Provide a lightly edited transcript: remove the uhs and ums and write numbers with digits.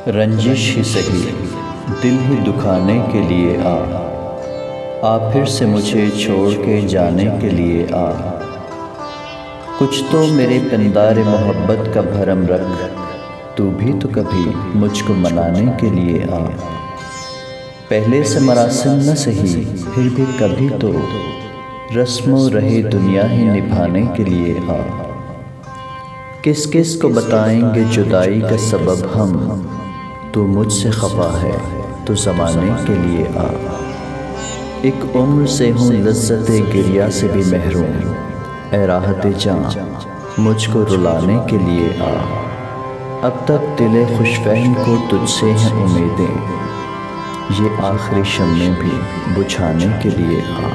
रंजिश ही सही दिल ही दुखाने के लिए आ फिर से मुझे छोड़ के जाने के लिए आ। कुछ तो मेरे पिंदारे मोहब्बत का भरम रख, तू भी तो कभी मुझको मनाने के लिए आ। पहले से मरासिम न सही फिर भी कभी तो रस्मों रहे दुनिया ही निभाने के लिए आ। किस किस को बताएंगे जुदाई का सबब हम, तू मुझसे खफा है तो ज़माने के लिए आ। एक उम्र से हूँ लज़्ज़त गिरिया से भी महरूम, ए राहत जान मुझको रुलाने के लिए आ। अब तक दिले खुशफहम को तुझसे हैं उम्मीदें, ये आखिरी शम्में भी बुझाने के लिए आ।